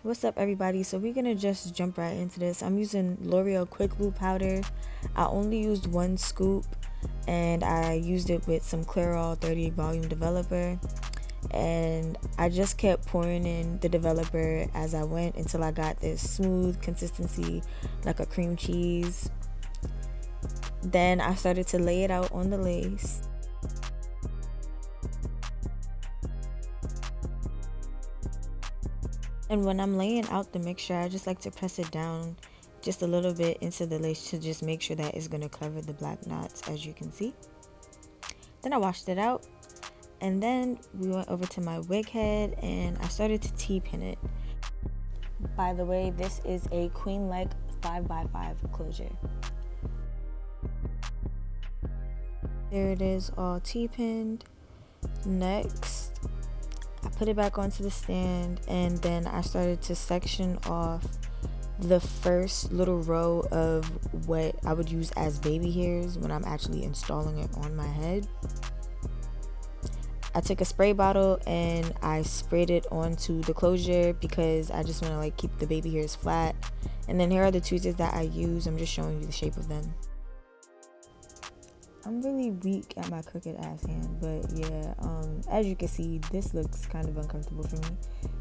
What's up, everybody? So we're gonna just jump right into this. I'm using L'Oreal Quick Lube powder. I only used one scoop, and I used it with some Clairol 30 volume developer, and I just kept pouring in the developer as I went until I got this smooth consistency like a cream cheese. Then I started to lay it out on the lace. And when I'm laying out the mixture, I just like to press it down just a little bit into the lace to just make sure that it's going to cover the black knots, as you can see. Then I washed it out, and then we went over to my wig head and I started to T-pin it. By the way, this is a Queenlike 5x5 closure. There it is, all T-pinned. Next, I put it back onto the stand, and then I started to section off the first little row of what I would use as baby hairs when I'm actually installing it on my head. I took a spray bottle and I sprayed it onto the closure because I just want to keep the baby hairs flat. And then here are the tweezers that I use. I'm just showing you the shape of them. I'm really weak at my crooked ass hand, but yeah, as you can see, this looks kind of uncomfortable for me,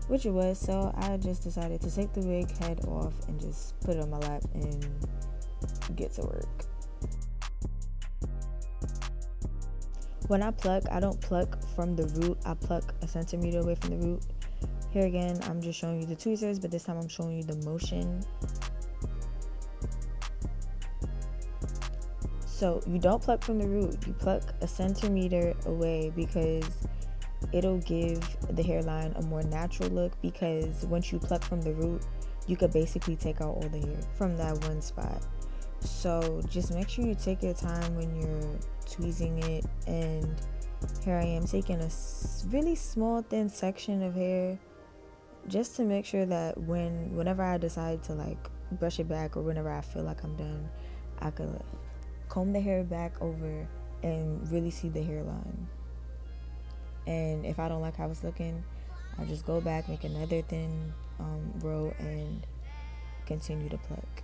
which it was, so I just decided to take the wig head off and just put it on my lap and get to work. When I pluck, I don't pluck from the root, I pluck a centimeter away from the root. Here again, I'm just showing you the tweezers, but this time I'm showing you the motion. So you don't pluck from the root, you pluck a centimeter away because it'll give the hairline a more natural look, because once you pluck from the root, you could basically take out all the hair from that one spot. So just make sure you take your time when you're tweezing it. And here I am taking a really small thin section of hair just to make sure that whenever I decide to brush it back, or whenever I feel like I'm done, I could comb the hair back over and really see the hairline. And if I don't like how it's looking, I just go back, make another thin row, and continue to pluck.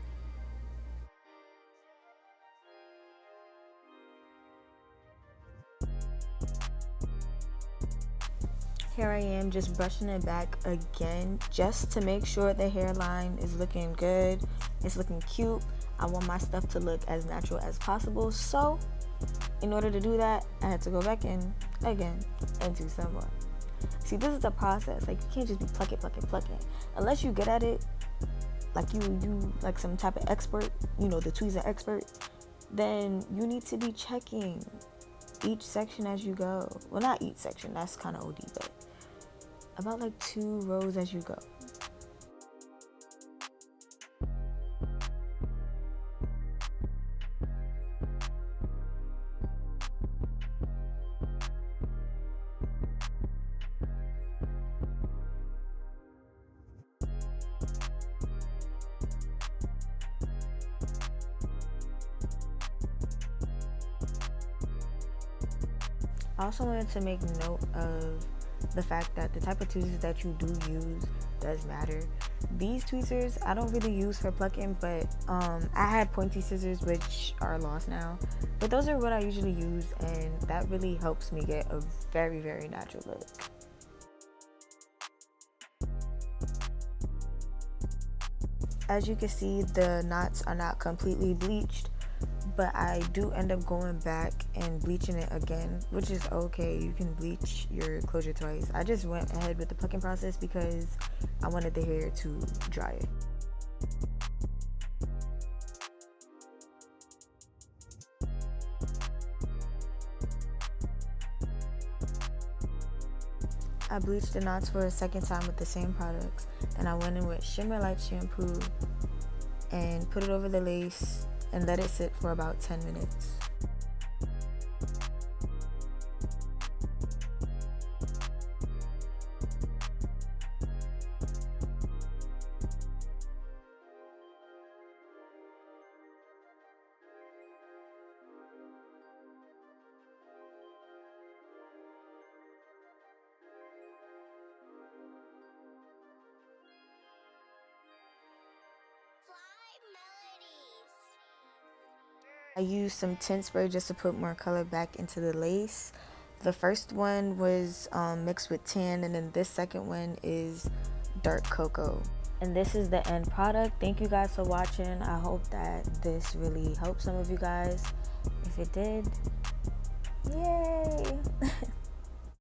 Here I am just brushing it back again just to make sure the hairline is looking good, it's looking cute. I want my stuff to look as natural as possible, so in order to do that, I had to go back in again and do some more. See, this is a process. You can't just be plucking. Unless you're good at it, you like some type of expert, the tweezer expert, then you need to be checking each section as you go. Well, not each section, that's kind of OD, but about 2 rows as you go. I also wanted to make note of the fact that the type of tweezers that you do use does matter. These tweezers I don't really use for plucking, but I had pointy scissors which are lost now, but those are what I usually use, and that really helps me get a very, very natural look. As you can see, the knots are not completely bleached, but I do end up going back and bleaching it again, which is okay. You can bleach your closure twice. I just went ahead with the plucking process because I wanted the hair to dry. I bleached the knots for a second time with the same products. Then I went in with Shimmer Light shampoo and put it over the lace and let it sit for about 10 minutes. I used some tint spray just to put more color back into the lace. The first one was mixed with tan, and then this second one is dark cocoa. And this is the end product. Thank you guys for watching. I hope that this really helped some of you guys. If it did, yay!